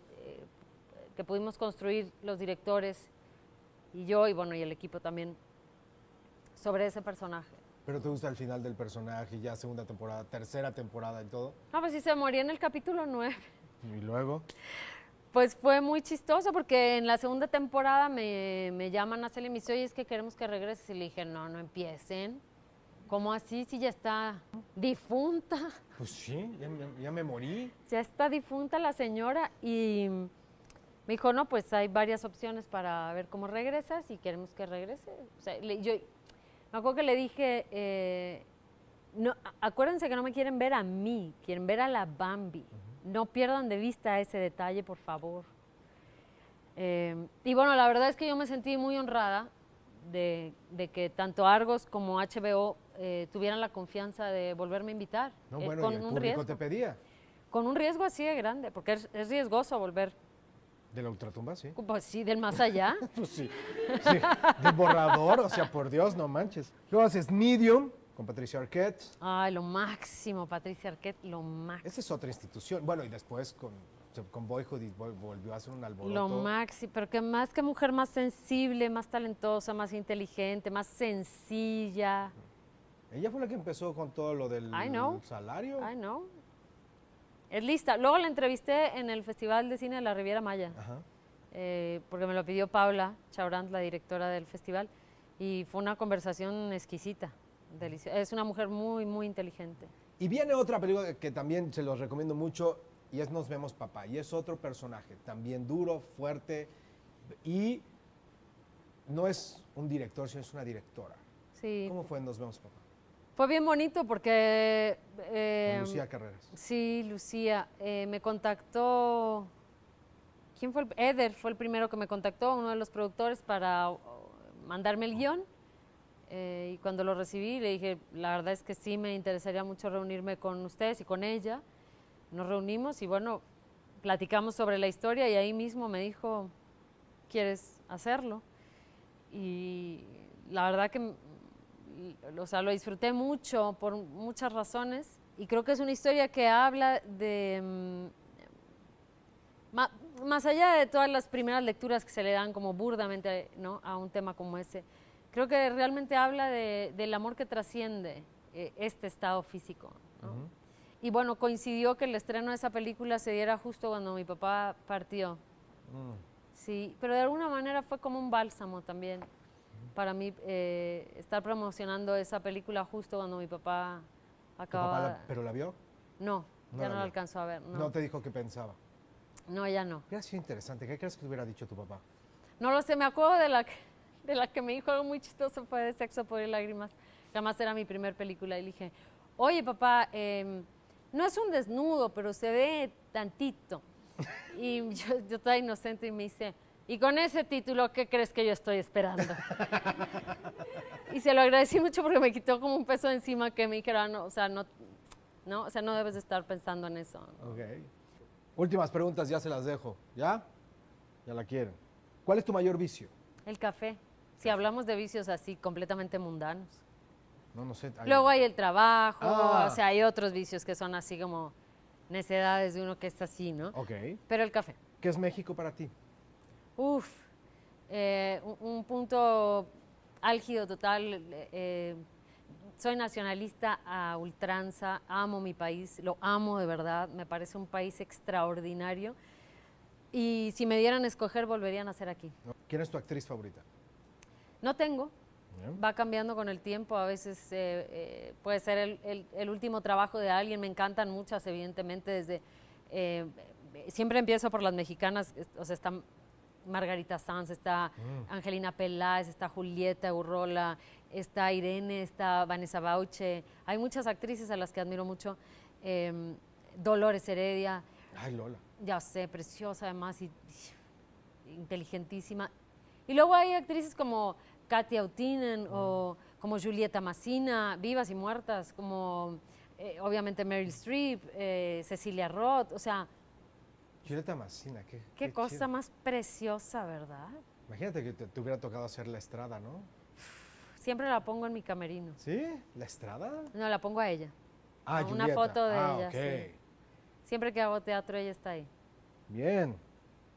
pudimos construir los directores y yo, y bueno, y el equipo también, sobre ese personaje. ¿Pero te gusta el final del personaje, ya segunda temporada, tercera temporada y todo? No, pues sí, se moría en el capítulo 9. ¿Y luego? Pues fue muy chistoso porque en la segunda temporada me llaman a Celia y me dice, oye, es que queremos que regreses. Y le dije, no empiecen. ¿Cómo así? Si ya está difunta. Pues sí, ya me morí. Ya está difunta la señora. Y me dijo, no, pues hay varias opciones para ver cómo regresas y queremos que regrese. O sea, yo me acuerdo que le dije, no, acuérdense que no me quieren ver a mí, quieren ver a la Bambi. No pierdan de vista ese detalle, por favor. Y bueno, la verdad es que yo me sentí muy honrada de que tanto Argos como HBO tuvieran la confianza de volverme a invitar. No, bueno, con y el un público riesgo. te pedía. Con un riesgo así de grande, porque es riesgoso volver. ¿De la ultratumba, sí? Pues sí, del más allá. Pues sí. Sí, del borrador, o sea, por Dios, no manches. Luego haces Medium con Patricia Arquette. Ay, lo máximo, Patricia Arquette, lo máximo. Esa es otra institución. Bueno, y después con Boyhood volvió a hacer un alboroto. Lo máximo, pero que más que mujer más sensible, más talentosa, más inteligente, más sencilla. Ella fue la que empezó con todo lo del salario. I know. Es lista. Luego la entrevisté en el Festival de Cine de la Riviera Maya, porque me lo pidió Paula Chaurant, la directora del festival, y fue una conversación exquisita, deliciosa. Es una mujer muy, muy inteligente. Y viene otra película que también se los recomiendo mucho, y es Nos vemos papá, y es otro personaje, también duro, fuerte, y no es un director, sino es una directora. Sí. ¿Cómo fue Nos vemos papá? Fue bien bonito porque... Con Lucía Carreras. Sí, Lucía. Me contactó... ¿Quién fue? Eder fue el primero que me contactó, uno de los productores, para mandarme el guión. Y cuando lo recibí le dije, la verdad es que sí me interesaría mucho reunirme con ustedes y con ella. Nos reunimos y bueno, platicamos sobre la historia y ahí mismo me dijo, ¿quieres hacerlo? Y la verdad que, o sea, lo disfruté mucho por muchas razones y creo que es una historia que habla de, más allá de todas las primeras lecturas que se le dan como burdamente, ¿no?, a un tema como ese, creo que realmente habla del amor que trasciende este estado físico, ¿no? Y bueno, coincidió que el estreno de esa película se diera justo cuando mi papá partió. Sí, pero de alguna manera fue como un bálsamo también para mí estar promocionando esa película justo cuando mi papá acababa... ¿Pero la vio? No, No ya la no la vio. alcanzó a ver. No te dijo qué pensaba. No, ya no. Hubiera sido interesante. ¿Qué crees que te hubiera dicho tu papá? No lo sé, me acuerdo de la que me dijo algo muy chistoso, fue de Sexo, Poder y Lágrimas. Además era mi primer película y le dije, oye papá, no es un desnudo, pero se ve tantito. Y yo toda inocente y me dice, y con ese título, ¿qué crees que yo estoy esperando? Y se lo agradecí mucho porque me quitó como un peso de encima que me dijera, no, o sea, no, o sea, no debes de estar pensando en eso. Ok. Últimas preguntas, ya se las dejo. ¿Ya? Ya la quieren. ¿Cuál es tu mayor vicio? El café. Si hablamos de vicios así completamente mundanos. No sé. Luego hay el trabajo, Ah. o sea, hay otros vicios que son así como necedades de uno que está así, ¿no? Ok. Pero el café. ¿Qué es México para ti? Uf, un punto álgido total. Soy nacionalista a ultranza, amo mi país, lo amo de verdad, me parece un país extraordinario. Y si me dieran a escoger, volvería a nacer aquí. ¿Quién es tu actriz favorita? No tengo, Bien. va cambiando con el tiempo, a veces puede ser el último trabajo de alguien, me encantan muchas, evidentemente, desde... siempre empiezo por las mexicanas, o sea, está Margarita Sanz, está Angelina Peláez, está Julieta Urrola, está Irene, está Vanessa Bauche, hay muchas actrices a las que admiro mucho, Dolores Heredia, Ay, Lola. ya sé, preciosa además y inteligentísima. Y luego hay actrices como Katia Utinen o como Julieta Massina, vivas y muertas, como obviamente Meryl Streep, Cecilia Roth, o sea, Julieta Massina, qué cosa chido. más preciosa, ¿verdad? Imagínate que te hubiera tocado hacer La Estrada, ¿no? Siempre la pongo en mi camerino. ¿Sí? ¿La Estrada? No, la pongo a ella. Ah, Una Julieta. foto de ella, ok. sí. Siempre que hago teatro, ella está ahí. Bien.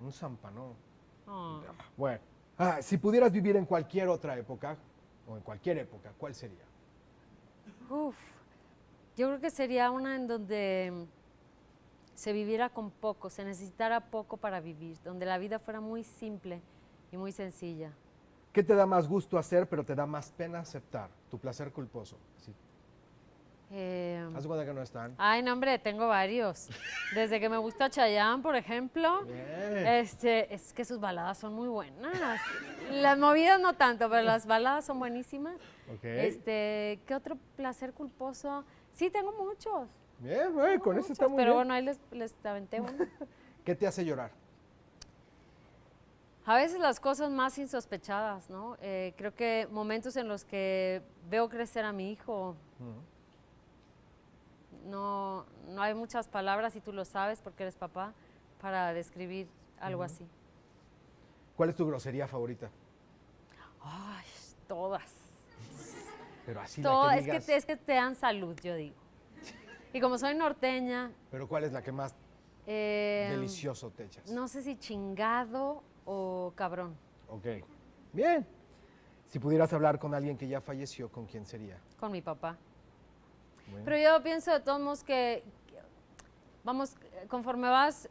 Un zampanón. Oh. Bueno. Si pudieras vivir en cualquier otra época, o en cualquier época, ¿cuál sería? Uf, yo creo que sería una en donde se viviera con poco, se necesitara poco para vivir, donde la vida fuera muy simple y muy sencilla. ¿Qué te da más gusto hacer, pero te da más pena aceptar? Tu placer culposo. Sí. Haz de cuenta que no están. Ay, no, hombre, tengo varios. Desde que me gusta Chayanne, por ejemplo, Bien. es que sus baladas son muy buenas. Las movidas no tanto, pero las baladas son buenísimas. Ok. ¿Qué otro placer culposo? Sí, tengo muchos. Bien, bueno, con eso está muy Pero bien. bueno, ahí les aventé uno. ¿Qué te hace llorar? A veces las cosas más insospechadas, ¿no? Creo que momentos en los que veo crecer a mi hijo, no hay muchas palabras, y tú lo sabes porque eres papá, para describir algo así. ¿Cuál es tu grosería favorita? Ay, todas. Pero así Todas, la que digas. es que te dan salud, yo digo. Y como soy norteña, Pero ¿cuál es la que más delicioso te echas? no sé si chingado o cabrón. Ok. Bien. Si pudieras hablar con alguien que ya falleció, ¿con quién sería? Con mi papá. Bueno. Pero yo pienso de todos modos que, vamos, conforme vas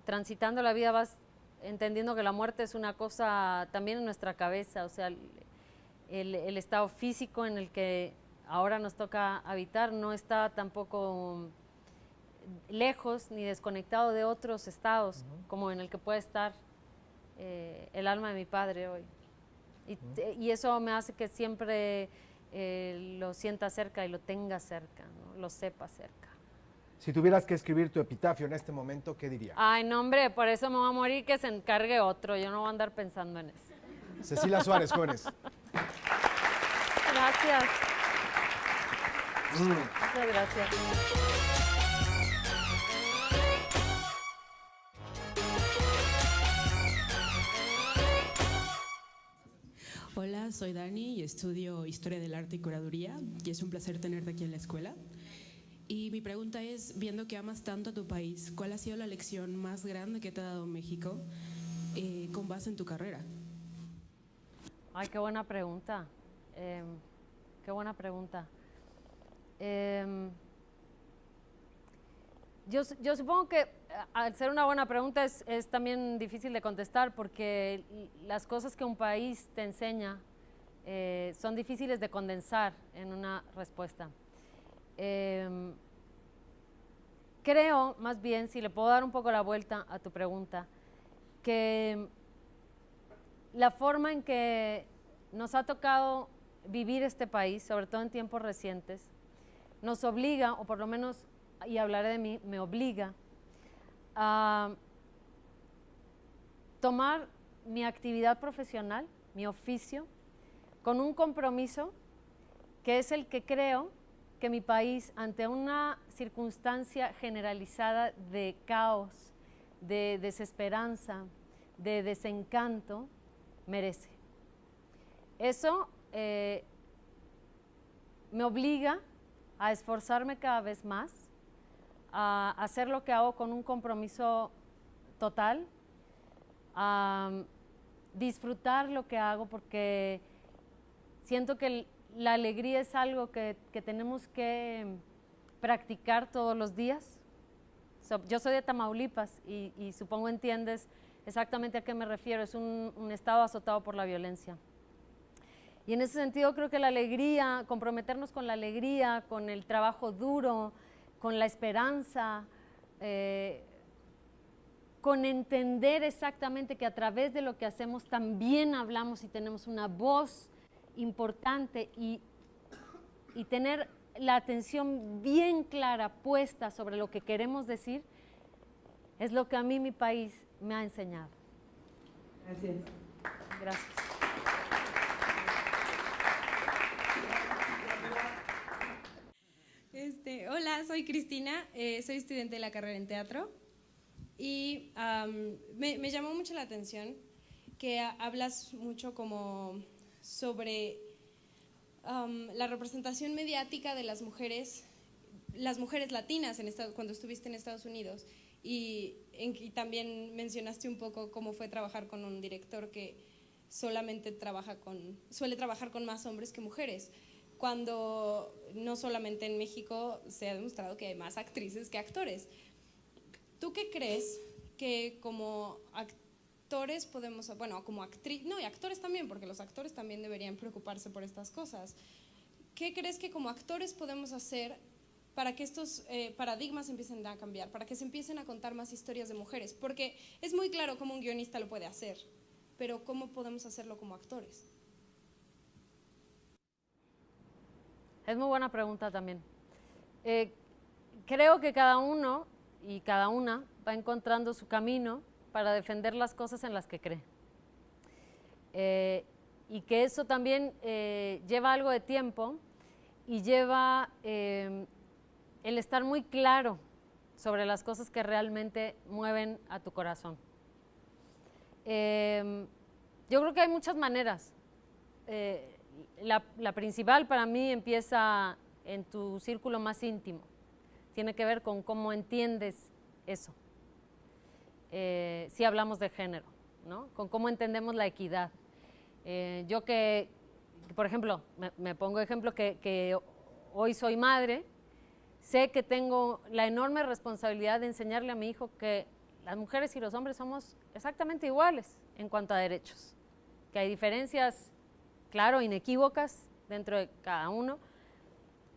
transitando la vida, vas entendiendo que la muerte es una cosa también en nuestra cabeza, o sea, el estado físico en el que ahora nos toca habitar no está tampoco lejos ni desconectado de otros estados, como en el que puede estar el alma de mi padre hoy. Y eso me hace que siempre lo sienta cerca y lo tenga cerca, ¿no? Lo sepa cerca. Si tuvieras que escribir tu epitafio en este momento, ¿qué dirías? Ay, no, hombre, por eso me voy a morir, que se encargue otro. Yo no voy a andar pensando en eso. Cecilia Suárez, jóvenes. Gracias. Muchas gracias. Hola, soy Dani y estudio Historia del Arte y Curaduría y es un placer tenerte aquí en la escuela. Y mi pregunta es, viendo que amas tanto a tu país, ¿cuál ha sido la lección más grande que te ha dado México con base en tu carrera? Ay, qué buena pregunta. Qué buena pregunta. Yo supongo que al ser una buena pregunta es también difícil de contestar porque las cosas que un país te enseña son difíciles de condensar en una respuesta. Creo, más bien, si le puedo dar un poco la vuelta a tu pregunta, que la forma en que nos ha tocado vivir este país, sobre todo en tiempos recientes, nos obliga, o por lo menos, y hablaré de mí, me obliga a tomar mi actividad profesional, mi oficio, con un compromiso que es el que creo que mi país, ante una circunstancia generalizada de caos, de desesperanza, de desencanto, merece. Eso me obliga a esforzarme cada vez más, a hacer lo que hago con un compromiso total, a disfrutar lo que hago porque siento que la alegría es algo que tenemos que practicar todos los días. Yo soy de Tamaulipas y supongo entiendes exactamente a qué me refiero. Es un estado azotado por la violencia. Y en ese sentido creo que la alegría, comprometernos con la alegría, con el trabajo duro, con la esperanza, con entender exactamente que a través de lo que hacemos también hablamos y tenemos una voz importante y tener la atención bien clara puesta sobre lo que queremos decir, es lo que a mí mi país me ha enseñado. Gracias. Gracias. Hola, soy Cristina, soy estudiante de la carrera en teatro y me llamó mucho la atención que hablas mucho como sobre la representación mediática de las mujeres latinas cuando estuviste en Estados Unidos y también mencionaste un poco cómo fue trabajar con un director que suele trabajar con más hombres que mujeres, cuando no solamente en México se ha demostrado que hay más actrices que actores. ¿Tú qué crees que como actores podemos, bueno, como actriz, no, y actores también, porque los actores también deberían preocuparse por estas cosas? ¿Qué crees que como actores podemos hacer para que estos paradigmas empiecen a cambiar, para que se empiecen a contar más historias de mujeres? Porque es muy claro cómo un guionista lo puede hacer, pero ¿cómo podemos hacerlo como actores? Es muy buena pregunta también. Creo que cada uno y cada una va encontrando su camino para defender las cosas en las que cree. Y que eso también lleva algo de tiempo y lleva el estar muy claro sobre las cosas que realmente mueven a tu corazón. Yo creo que hay muchas maneras. La principal para mí empieza en tu círculo más íntimo. Tiene que ver con cómo entiendes eso. Si hablamos de género, ¿no? Con cómo entendemos la equidad. Yo que por ejemplo, me pongo ejemplo que hoy soy madre, sé que tengo la enorme responsabilidad de enseñarle a mi hijo que las mujeres y los hombres somos exactamente iguales en cuanto a derechos, que hay diferencias, claro, inequívocas dentro de cada uno,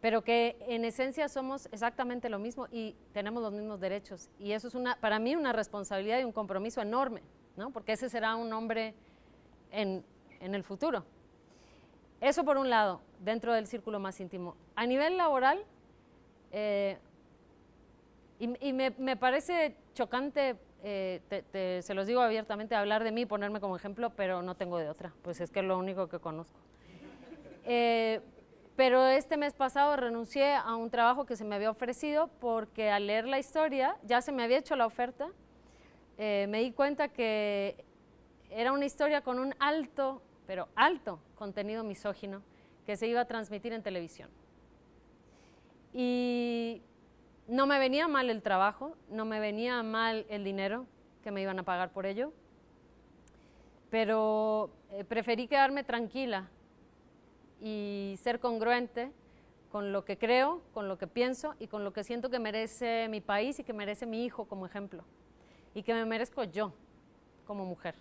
pero que en esencia somos exactamente lo mismo y tenemos los mismos derechos. Y eso es para mí una responsabilidad y un compromiso enorme, ¿no? Porque ese será un hombre en el futuro. Eso por un lado, dentro del círculo más íntimo. A nivel laboral, me parece chocante, se los digo abiertamente, hablar de mí, ponerme como ejemplo, pero no tengo de otra, pues es que es lo único que conozco. Pero este mes pasado renuncié a un trabajo que se me había ofrecido porque al leer la historia, ya se me había hecho la oferta, me di cuenta que era una historia con un alto, pero alto contenido misógino que se iba a transmitir en televisión. Y no me venía mal el trabajo, no me venía mal el dinero que me iban a pagar por ello, pero preferí quedarme tranquila y ser congruente con lo que creo, con lo que pienso y con lo que siento que merece mi país y que merece mi hijo como ejemplo y que me merezco yo como mujer.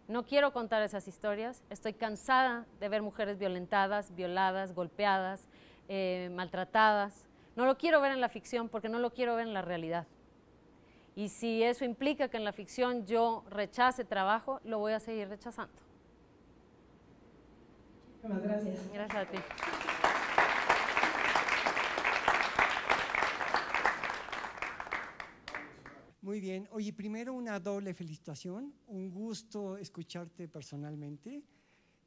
No quiero contar esas historias, estoy cansada de ver mujeres violentadas, violadas, golpeadas, maltratadas. No lo quiero ver en la ficción porque no lo quiero ver en la realidad. Y si eso implica que en la ficción yo rechace trabajo, lo voy a seguir rechazando. Muchas gracias. Gracias a ti. Muy bien. Oye, primero una doble felicitación, un gusto escucharte personalmente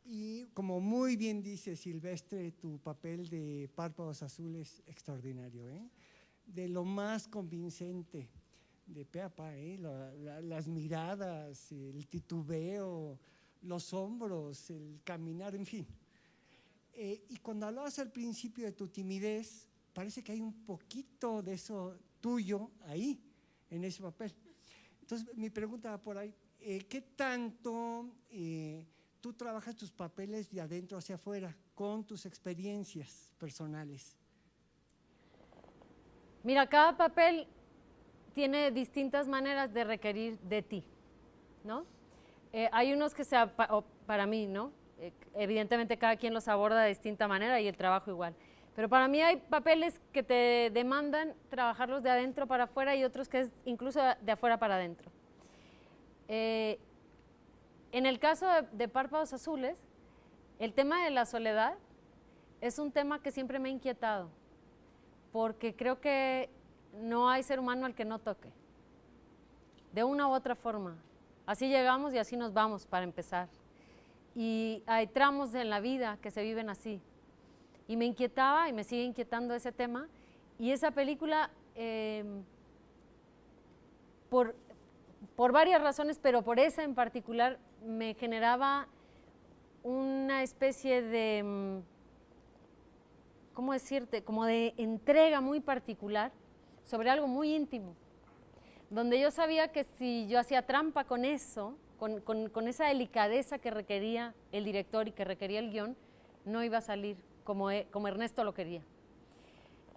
y como muy bien dice Silvestre, tu papel de Párpados Azules es extraordinario, ¿eh? De lo más convincente, de pe a pa, las miradas, el titubeo, los hombros, el caminar, en fin. Y cuando hablabas al principio de tu timidez, parece que hay un poquito de eso tuyo ahí, en ese papel. Entonces, mi pregunta va por ahí, ¿qué tanto tú trabajas tus papeles de adentro hacia afuera con tus experiencias personales? Mira, cada papel tiene distintas maneras de requerir de ti, ¿no? Hay unos que para mí, ¿no? Evidentemente cada quien los aborda de distinta manera y el trabajo igual. Pero para mí hay papeles que te demandan trabajarlos de adentro para afuera y otros que es incluso de afuera para adentro. En el caso de Párpados Azules, el tema de la soledad es un tema que siempre me ha inquietado, porque creo que no hay ser humano al que no toque, de una u otra forma. Así llegamos y así nos vamos, para empezar. Y hay tramos en la vida que se viven así. Y me inquietaba y me sigue inquietando ese tema. Y esa película, por varias razones, pero por esa en particular, me generaba una especie de, ¿cómo decirte?, como de entrega muy particular sobre algo muy íntimo, donde yo sabía que si yo hacía trampa con eso, con esa delicadeza que requería el director y que requería el guión, no iba a salir como Ernesto lo quería.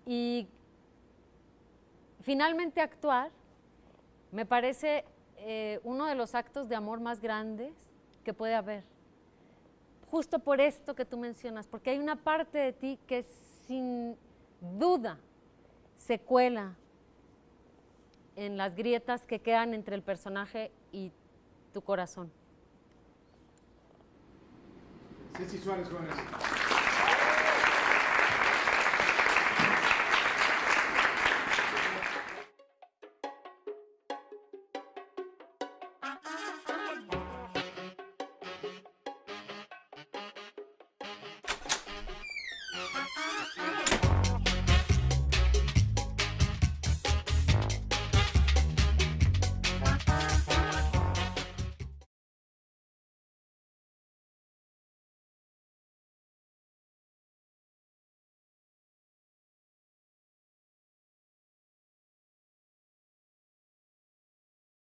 Y finalmente actuar me parece uno de los actos de amor más grandes que puede haber. Justo por esto que tú mencionas, porque hay una parte de ti que sin duda se cuela en las grietas que quedan entre el personaje y tu corazón. Ceci Suárez, jóvenes.